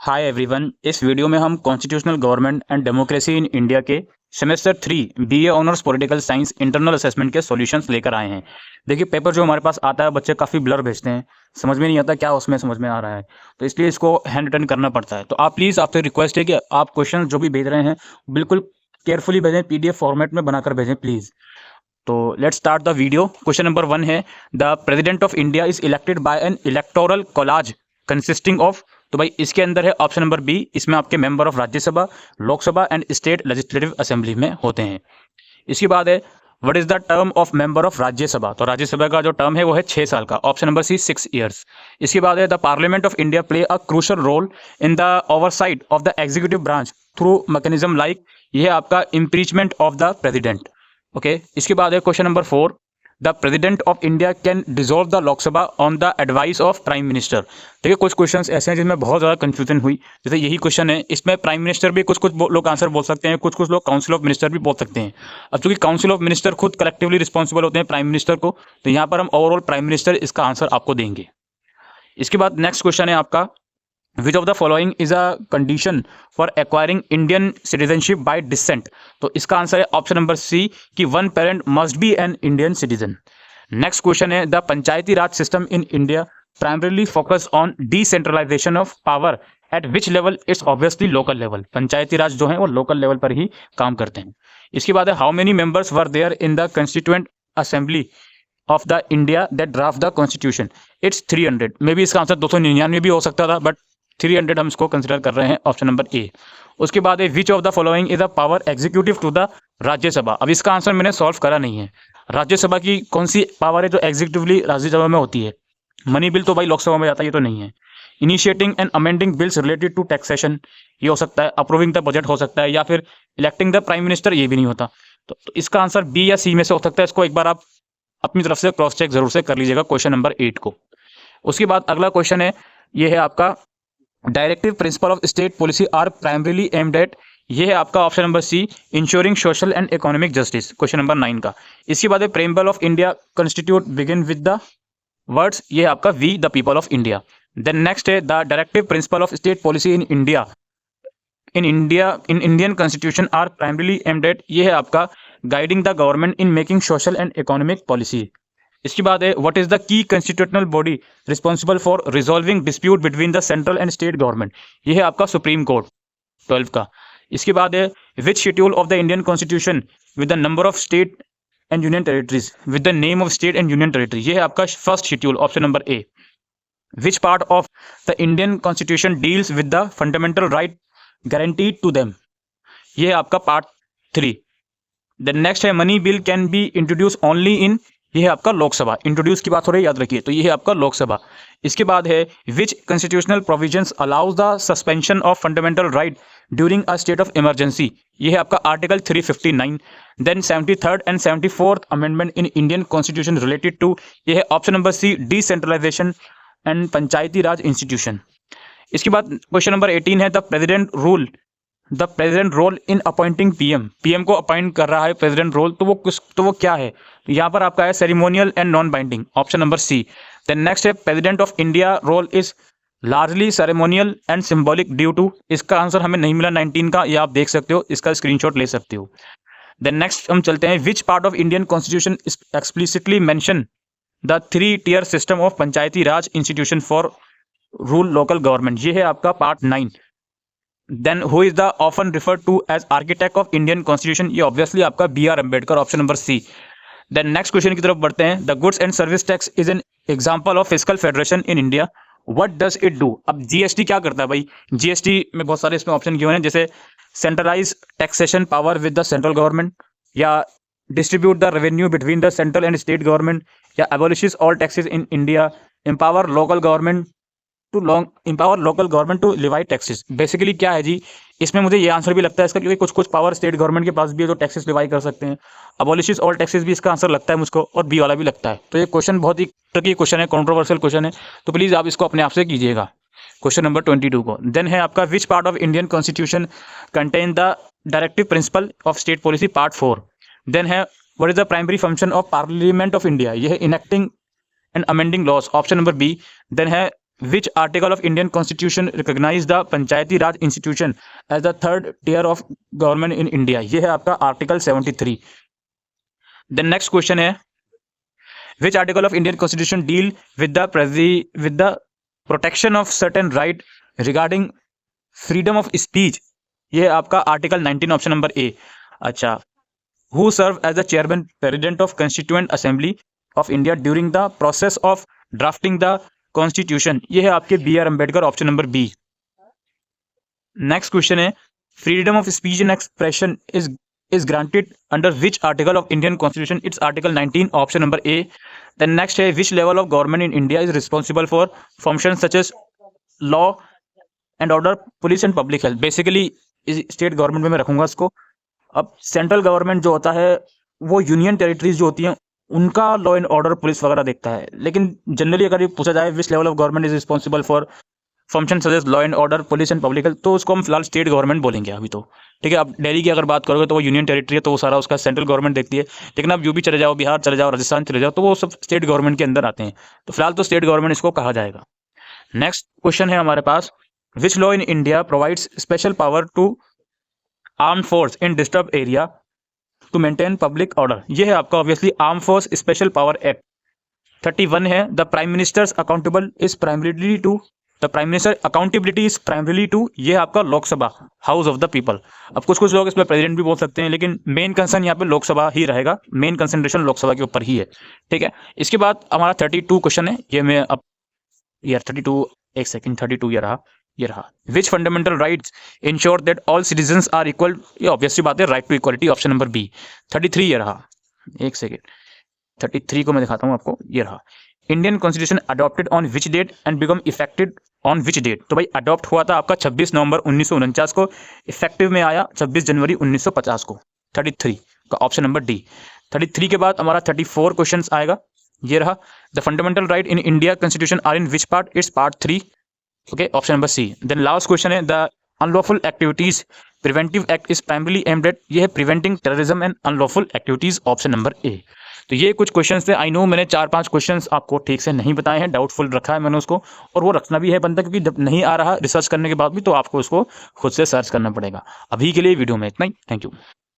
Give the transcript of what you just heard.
Hi everyone. इस video में हम constitutional government and democracy in India के semester 3 BA honours political science internal assessment के solutions लेकर आए हैं। देखिए, पेपर जो हमारे पास आता है बच्चे काफ़ी ब्लर भेजते हैं, समझ में नहीं आता क्या उसमें समझ में आ रहा है, तो इसलिए इसको हैंड रिटन करना पड़ता है। तो आप प्लीज़, आपसे रिक्वेस्ट है कि आप क्वेश्चन जो भी भेज रहे हैं बिल्कुल केयरफुली भेजें, पीडीएफ फॉर्मेट में बनाकर भेजें प्लीज़। तो let's start the video. Question number 1 है, the president of India is elected by N electoral college consisting of. तो भाई इसके अंदर है ऑप्शन नंबर बी, इसमें आपके member of Rajya Sabha, Lok Sabha and state legislative assembly में होते हैं। इसके बाद है, what is the term of member of Rajya Sabha. तो राज्यसभा का जो टर्म है वो है 6 साल का, ऑप्शन नंबर सी 6 ईयर्स। इसके बाद है, the Parliament of India play a crucial role in the oversight of the executive branch through mechanism like. ये है आपका impeachment of the president. Okay, इसके बाद है question number 4, the president of India can dissolve the Lok Sabha on the advice of prime minister. देखिए, कुछ questions ऐसे हैं जिसमें बहुत ज़्यादा कंफ्यूजन हुई, जैसे यही क्वेश्चन है, इसमें प्राइम मिनिस्टर भी कुछ लोग आंसर बोल सकते हैं, कुछ लोग काउंसिल ऑफ मिनिस्टर भी बोल सकते हैं। अब चूंकि काउंसिल ऑफ मिनिस्टर खुद कलेक्टिवली रिस्पॉन्सिबल होते हैं प्राइम मिनिस्टर को, तो यहाँ पर हम ओवरऑल प्राइम मिनिस्टर इसका आंसर आपको देंगे। इसके बाद नेक्स्ट क्वेश्चन है आपका, which of the following is a condition for acquiring Indian citizenship by descent. तो इसका आंसर है ऑप्शन नंबर सी कि one parent must be an Indian citizen. Next question है, the Panchayati raj system in India primarily focus on decentralization of power at which level. It's obviously local level. Panchayati raj जो है वो local level पर ही काम करते हैं। इसके बाद है, how many members were there in the constituent assembly of the India that draft the constitution. It's 300। Maybe इसका आंसर 299 भी हो सकता था, बट 300 हम इसको कंसिडर कर रहे हैं, ऑप्शन नंबर ए। उसके बाद है, which of the following is a power executive to the Rajya Sabha. अब इसका आंसर मैंने सॉल्व करा नहीं है। राज्यसभा की कौन सी पावर है जो एग्जीक्यूटिवली राज्यसभा में होती है? मनी बिल तो भाई लोकसभा में जाता है, ये तो नहीं है। Initiating and amending bills related to taxation, ये हो सकता है। अप्रूविंग द बजट हो सकता है, या फिर इलेक्टिंग द प्राइम मिनिस्टर, ये भी नहीं होता। तो इसका आंसर बी या सी में से हो सकता है। इसको एक बार आप अपनी तरफ से क्रॉस चेक जरूर से कर लीजिएगा क्वेश्चन नंबर 8 को। उसके बाद अगला क्वेश्चन है, ये है आपका, directive principle of state policy are primarily aimed at. ये है आपका option number C, ensuring social and economic justice, question number 9 का। इसके बाद है, preamble of India constitute begin with the words. ये है आपका we the people of India. Then next है, the directive principle of state policy in Indian constitution are primarily aimed at. ये है आपका, guiding the government in making social and economic policy. इसके बाद है, what is the key constitutional body responsible for resolving dispute between the central and state government. ये है आपका supreme court 12 का। इसके बाद है, which schedule of the Indian constitution with the number of state and union territories with the name of state and union territory. ये है आपका first schedule, option number A. Which part of the Indian constitution deals with the fundamental right guaranteed to them. ये है आपका part 3। Then next है, money bill can be introduce only in. ये है आपका लोकसभा। इंट्रोड्यूस की बात हो रही है, याद रखिए, तो ये है आपका लोकसभा। इसके बाद है, which constitutional provisions allows the suspension of fundamental right during a state of emergency. ये है आपका article 359। Then 73rd and 74th amendment in Indian constitution related to. ये है option number C, decentralisation and panchayati Raj institution. इसके बाद question number 18 है, the president role in appointing PM. PM को appoint कर रहा है प्रेसिडेंट रोल, तो वो क्या है? तो यहाँ पर आपका है, ceremonial and non binding, option number C. Then next है, president of India role is largely ceremonial and symbolic due to. इसका आंसर हमें नहीं मिला 19 का, ये आप देख सकते हो, इसका स्क्रीनशॉट ले सकते हो। देन नेक्स्ट हम चलते हैं, which part of Indian constitution explicitly mention the 3-tier system of Panchayati Raj institution for rule local government. ये है आपका part 9। Then who is the often referred to as architect of Indian constitution. ये obviously आपका BR Ambedkar, option number C. Then next question की तरफ बढ़ते हैं, the goods and service tax is an example of fiscal federation in India, what does it do. अब GST क्या करता है भाई? GST में बहुत सारे इसमें ऑप्शन गिवन हैं, जैसे centralize taxation power with the central government, या distribute the revenue between the central and state government, या abolishes all taxes in India, empower local government to levy taxes. Basically क्या है जी, इसमें मुझे ये आंसर भी लगता है इसका, क्योंकि कुछ पावर स्टेट गवर्नमेंट के पास भी है जो टैक्सेस लिवाई कर सकते हैं। अबॉलिशेस ऑल टैक्सेस भी इसका आंसर लगता है मुझको, और बी वाला भी लगता है। तो ये क्वेश्चन बहुत ही ट्रिकी क्वेश्चन है, कॉन्ट्रोवर्शियल क्वेश्चन है, तो प्लीज आप इसको अपने आप से कीजिएगा क्वेश्चन नंबर 22 को। देन है आपका, which part of Indian constitution contain the directive principle of state policy, part 4। Then है, what is the primary function of parliament of India. यह है enacting and amending laws, option number B. Then है, which article of Indian constitution recognise the Panchayati Raj institution as the third tier of government in India? ये है आपका article 73। Then next question है which article of Indian constitution deal with the protection of certain right regarding freedom of speech? ये आपका article 19 option number A. अच्छा, who serve as the chairman president of constituent assembly of India during the process of drafting the constitution? ये है आपके B R Ambedkar, option number B. Next question है freedom of speech and expression is granted under which article of Indian Constitution? It's article 19, option number A. Then next है which level of government in India is responsible for functions such as law and order, police and public health? Basically state government में मैं रखूंगा इसको। अब central government जो होता है वो यूनियन टेरिटरीज जो होती हैं उनका लॉ एंड ऑर्डर पुलिस वगैरह देखता है, लेकिन जनरली अगर ये पूछा जाए which level of government is responsible for function such as law and order, police and public health, तो उसको हम फिलहाल स्टेट गवर्नमेंट बोलेंगे अभी तो। ठीक है, अब दिल्ली की अगर बात करोगे तो वो यूनियन टेरिटरी है, तो वो सारा उसका सेंट्रल गवर्नमेंट देखती है। लेकिन अब यूपी चले जाओ, बिहार चले जाओ, राजस्थान चले जाओ, तो वो सब स्टेट गवर्नमेंट के अंदर आते हैं। तो फिलहाल तो स्टेट गवर्नमेंट इसको कहा जाएगा। नेक्स्ट क्वेश्चन है हमारे पास which law in India provides special power to arm force in disturb area to maintain public order? ये है आपका obviously arm force special power act. 31 है the prime minister's accountable is primarily to, the prime minister accountability is primarily to, ये आपका Lok Sabha, house of the people. अब कुछ कुछ लोग इसमें प्रेसिडेंट भी बोल सकते हैं, लेकिन मेन कंसर्न यहाँ पे लोकसभा ही रहेगा, मेन कंसंट्रेशन लोकसभा के ऊपर ही है। ठीक है, इसके बाद हमारा 32 क्वेश्चन है, ये मैं अब यार 32 एक सेकंड 32 ये रहा which fundamental rights ensure that all citizens are equal? ये ऑब्वियसली बात है, right to equality, option number B. 33 ये रहा, एक सेकेंड 33 को मैं दिखाता हूँ आपको, ये रहा Indian constitution adopted on which date and become effected on which date? तो भाई अडॉप्ट हुआ था आपका 26 नवंबर 1949 को, इफेक्टिव में आया 26 जनवरी 1950 को। 33 का ऑप्शन नंबर डी। 33 के बाद हमारा 34 क्वेश्चन आएगा, ये रहा the fundamental right in India constitution are in which part? It's part 3, okay, option number C. Then last question है the unlawful activities preventive act is primarily aimed at, ये है preventing terrorism and unlawful activities, option number A. तो ये कुछ questions थे। I know मैंने 4-5 questions आपको ठीक से नहीं बताए हैं, डाउटफुल रखा है मैंने उसको, और वो रखना भी है बनता, क्योंकि जब नहीं आ रहा रिसर्च करने के बाद भी तो आपको उसको खुद से सर्च करना पड़ेगा। अभी के लिए वीडियो में इतना ही, थैंक यू।